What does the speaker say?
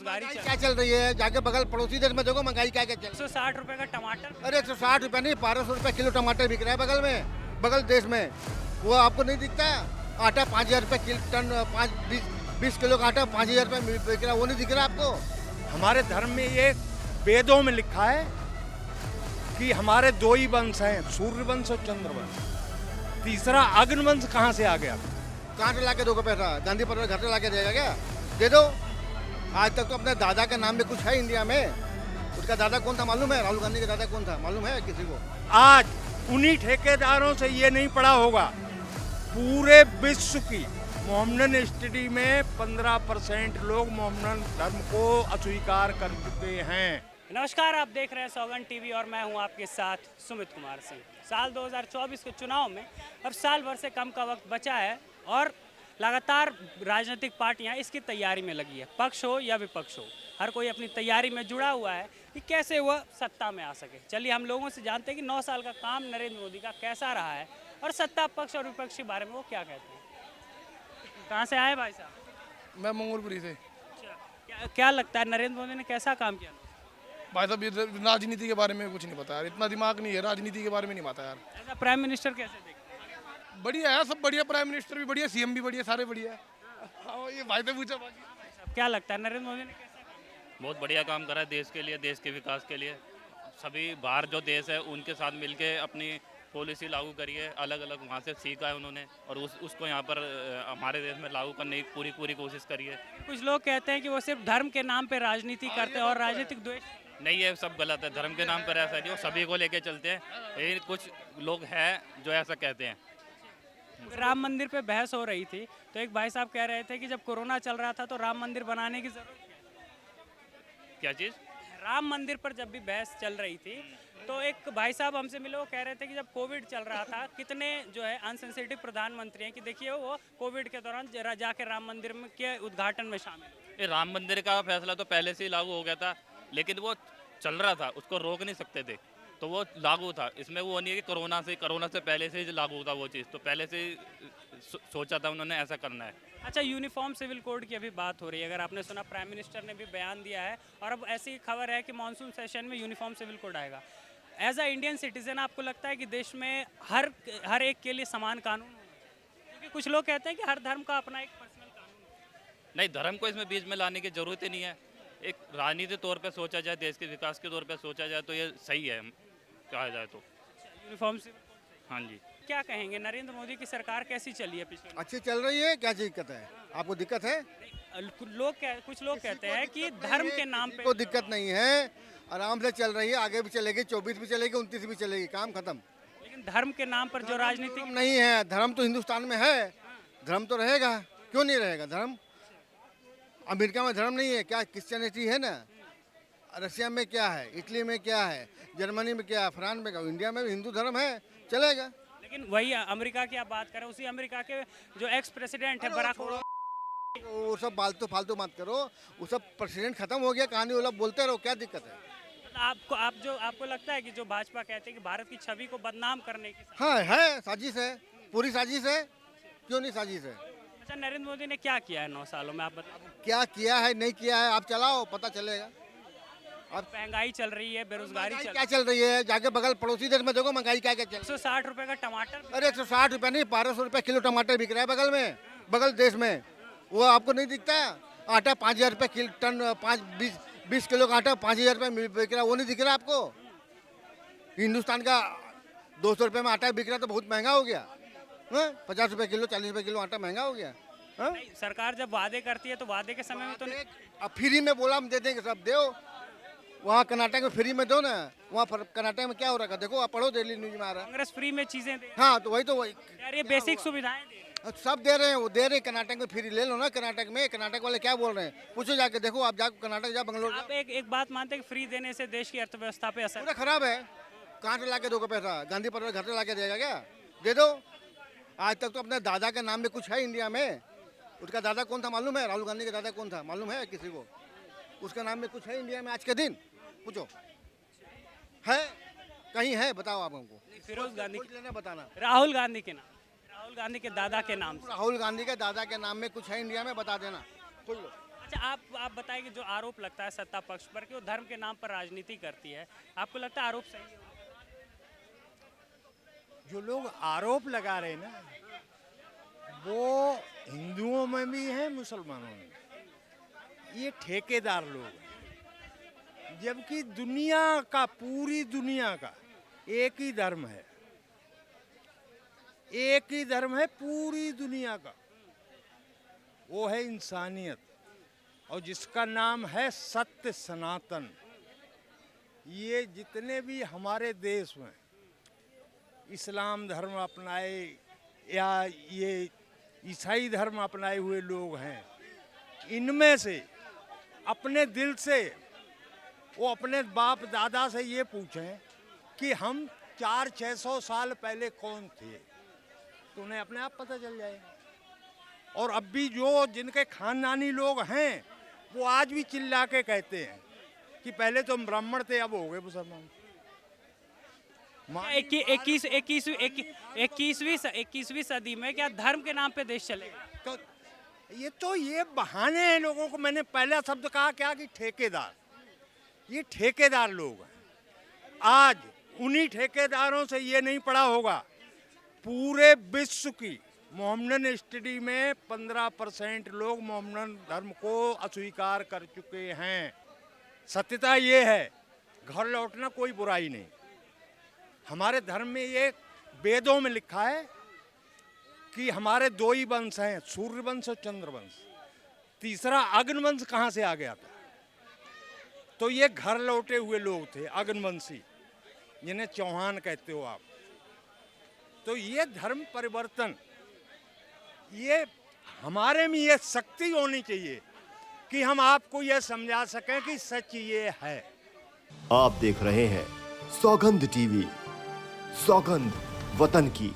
महंगाई चल क्या चल रही है? जाके बगल पड़ोसी देश में देखो महंगाई क्या क्या चल रही 160 रुपए का टमाटर। है। अरे 160 रुपया नहीं, 1200 रुपये किलो टमाटर बिक रहा है बगल में, बगल देश में। वो आपको नहीं दिखता? आटा 5,000 रुपये टन, 20 किलो का आटा 5,000 रुपये बिक रहा है, वो नहीं दिख रहा आपको? हमारे धर्म में ये वेदों में लिखा है कि हमारे दो ही वंश हैं, सूर्य वंश और चंद्र वंश। तीसरा अग्नि वंश कहाँ से आ गया? कहाँ से ला के दोगे पैसा? गांधी परिवार घर से ला के देगा क्या? दे दो। आज तक तो अपने दादा के नाम में कुछ है इंडिया में? उसका दादा कौन था मालूम है? राहुल गांधी का दादा कौन था मालूम है किसी को? आज उन्हीं ठेकेदारों से ये नहीं पड़ा होगा, पूरे विश्व की मोहम्मदन स्टडी में 15% लोग मोहम्मदन धर्म को अस्वीकार कर चुके हैं। नमस्कार, आप देख रहे हैं सौगंध टीवी और मैं हूं आपके साथ सुमित कुमार सिंह। साल 2024 के चुनाव में अब साल भर से कम का वक्त बचा है और लगातार राजनीतिक पार्टियां इसकी तैयारी में लगी है। पक्ष हो या विपक्ष हो, हर कोई अपनी तैयारी में जुड़ा हुआ है कि कैसे वह सत्ता में आ सके। चलिए हम लोगों से जानते हैं कि 9 साल का काम नरेंद्र मोदी का कैसा रहा है और सत्ता पक्ष और विपक्ष के बारे में वो क्या कहते हैं। कहाँ से आए भाई साहब? मैं मंगोलपुरी से। अच्छा, क्या लगता है नरेंद्र मोदी ने कैसा काम किया? भाई साहब, ये राजनीति के बारे में कुछ नहीं पता यार, इतना दिमाग नहीं है, राजनीति के बारे में नहीं पता यार। ऐसा प्राइम मिनिस्टर कैसे देखते हैं? बढ़िया है, सब बढ़िया, प्राइम मिनिस्टर भी बढ़िया, सीएम भी बढ़िया, सारे बढ़िया। हाँ, ये भाई से पूछा बाकी। क्या लगता है नरेंद्र मोदी ने कैसा काम किया? बहुत बढ़िया काम करा है देश के लिए, देश के विकास के लिए। सभी बाहर जो देश है उनके साथ मिलके अपनी पॉलिसी लागू करी है, अलग अलग वहाँ से सीखा है उन्होंने और उसको यहाँ पर हमारे देश में लागू करने की पूरी कोशिश करी है। कुछ लोग कहते हैं कि वो सिर्फ धर्म के नाम पे राजनीति करते हैं और राजनीतिक द्वेष। नहीं, ये सब गलत है। धर्म के नाम पर ऐसा नहीं, वो सभी को लेके चलते हैं। लेकिन कुछ लोग हैं जो ऐसा कहते हैं। राम मंदिर पे बहस हो रही थी तो एक भाई साहब कह रहे थे कि जब कोरोना चल रहा था तो राम मंदिर बनाने की जरूरत क्या चीज़? राम मंदिर पर जब भी बहस चल रही थी तो एक भाई साहब हमसे मिले, वो कह रहे थे कि जब कोविड चल रहा था कितने जो है अनसेंसिटिव प्रधानमंत्री हैं कि देखिए वो कोविड के दौरान जाके राम मंदिर में के उद्घाटन में शामिल हुए। ये राम मंदिर का फैसला तो पहले से ही लागू हो गया था, लेकिन वो चल रहा था, उसको रोक नहीं सकते थे, तो वो लागू था। इसमें वो नहीं है कि कोरोना से पहले से ही लागू था वो चीज़, तो पहले से ही सोचा था उन्होंने ऐसा करना है। अच्छा, यूनिफॉर्म सिविल कोड की अभी बात हो रही है, अगर आपने सुना प्राइम मिनिस्टर ने भी बयान दिया है और अब ऐसी खबर है कि मानसून सेशन में यूनिफॉर्म सिविल कोड आएगा। एज अ इंडियन सिटीजन आपको लगता है कि देश में हर एक के लिए समान कानून हो? क्योंकि कुछ लोग कहते हैं कि हर धर्म का अपना एक पर्सनल कानून हो। नहीं, धर्म को इसमें बीच में लाने की जरूरत ही नहीं है। एक राजनीतिक तौर पे सोचा जाए, देश के विकास के तौर पे सोचा जाए तो ये सही है, कहा जाए तो। यूनिफॉर्म सिविल कोड हाँ जी। क्या कहेंगे, नरेंद्र मोदी की सरकार कैसी चली है पिछले? अच्छी चल रही है, क्या दिक्कत है आपको? दिक्कत है? कुछ लोग कहते हैं कि धर्म के नाम पे कोई दिक्कत नहीं है, आराम से चल रही है, आगे भी चलेगी, 24 भी चलेगी, 29 भी चलेगी, काम खत्म। लेकिन धर्म के नाम पर जो राजनीति धर्म नहीं है, धर्म तो हिंदुस्तान में है, धर्म तो रहेगा, क्यों नहीं रहेगा धर्म? अमेरिका में धर्म नहीं है क्या? क्रिश्चियनिटी है ना, रशिया में क्या है, इटली में क्या है, जर्मनी में क्या है, फ्रांस में क्या, इंडिया में भी हिंदू धर्म है, चलेगा। लेकिन वही अमेरिका की आप बात करें, उसी अमेरिका के जो एक्स प्रेसिडेंट है बराक ओबामा, वो सब फालतू मत करो, वो सब प्रेसिडेंट खत्म हो गया, कहानी वो लोग बोलते रहो, क्या दिक्कत है? आपको लगता है कि जो भाजपा कहते हैं कि भारत की छवि को बदनाम करने की हाँ है, साजिश है, पूरी साजिश है, क्यों नहीं साजिश है? अच्छा, नरेंद्र मोदी ने क्या किया है 9 सालों में, आप बताओ। क्या किया है नहीं किया है आप चलाओ, पता चलेगा। अब महंगाई चल रही है, बेरोजगारी क्या चल रही है? जाके बगल पड़ोसी देश में देखो महंगाई क्या क्या चल रही है। 160 रुपए का टमाटर। अरे 160 रुपया नहीं, 1200 रुपये किलो टमाटर बिक रहा है बगल में, बगल देश में। वो आपको नहीं दिखता? आटा 5,000 रुपये टन, 20 किलो का आटा 5,000 रुपये बिक रहा है, वो नहीं दिख रहा आपको? हिंदुस्तान का 200 रुपये में आटा बिक रहा तो बहुत महंगा हो गया। 50 रुपये किलो, 40 रुपये किलो आटा महंगा हो गया। नहीं, सरकार जब वादे करती है तो वादे के समय में तो नहीं। अब फ्री में बोला हम दे देंगे, सब दो। वहाँ कर्नाटक में फ्री में दो ना, वहाँ कर्नाटक में क्या हो रहा है देखो, आप पढ़ो, डेली न्यूज में आ रहा है। कांग्रेस फ्री में चीजें दे। हाँ तो वही यार ये बेसिक सुविधाएं दे। सब दे रहे हैं, वो दे रहे हैं, कर्नाटक में फ्री ले लो ना। कर्नाटक में, कर्नाटक वाले क्या बोल रहे हैं पूछो जाके, देखो आप जाके कर्नाटक जा, बंगलोर आप एक बात मानते हैं कि फ्री देने से देश की अर्थव्यवस्था पे असर? पूरा खराब है। कहाँ से ला के दोगे पैसा? गांधी परिवार घर से ला के देगा क्या? दे दो। आज तक तो अपने दादा के नाम में कुछ है इंडिया में? उसका दादा कौन था मालूम है? राहुल गांधी का दादा कौन था मालूम है किसी को? उसका नाम में कुछ है इंडिया में आज के दिन? पूछो, है कहीं है? बताओ आप हमको। फिरोज गांधी लेना बताना। राहुल गांधी के नाम, राहुल गांधी के दादा के नाम से। राहुल गांधी के दादा के नाम में कुछ है इंडिया में? बता देना, खोज लो। अच्छा आप बताएं कि जो आरोप लगता है सत्ता पक्ष पर कि वो धर्म के नाम पर राजनीति करती है, आपको लगता है आरोप सही है? जो लोग आरोप लगा रहे हैं ना, वो हिंदुओं में भी हैं, मुसलमानों में भी। ये ठेकेदार लोग हैं, जबकि दुनिया का, पूरी दुनिया का एक ही धर्म है, एक ही धर्म है पूरी दुनिया का, वो है इंसानियत, और जिसका नाम है सत्य सनातन। ये जितने भी हमारे देश में इस्लाम धर्म अपनाए या ये ईसाई धर्म अपनाए हुए लोग हैं, इनमें से अपने दिल से वो अपने बाप दादा से ये पूछें कि हम 400-600 साल पहले कौन थे, तो उन्हें अपने आप पता चल जाएगा। और अब भी जो जिनके खानदानी लोग हैं, वो आज भी चिल्ला के कहते हैं कि पहले तो हम ब्राह्मण थे, अब हो गए मुसलमान। 21वीं सदी में क्या धर्म के नाम पे देश चलेगा? तो ये बहाने हैं लोगों को। मैंने पहला शब्द कहा क्या कि ठेकेदार, ये ठेकेदार लोग हैं। आज उन्हीं ठेकेदारों से ये नहीं पड़ा होगा, पूरे विश्व की मोहम्मदन स्टडी में 15% लोग मोहम्मदन धर्म को अस्वीकार कर चुके हैं। सत्यता ये है, घर लौटना कोई बुराई नहीं। हमारे धर्म में ये वेदों में लिखा है कि हमारे 2 ही वंश हैं, सूर्य वंश और चंद्र वंश। तीसरा अग्निवंश कहाँ से आ गया था? तो ये घर लौटे हुए लोग थे, अग्निवंशी, जिन्हें चौहान कहते हो आप। तो ये धर्म परिवर्तन, ये हमारे में ये शक्ति होनी चाहिए कि हम आपको ये समझा सकें कि सच ये है। आप देख रहे हैं सौगंध टीवी, सौगंध वतन की।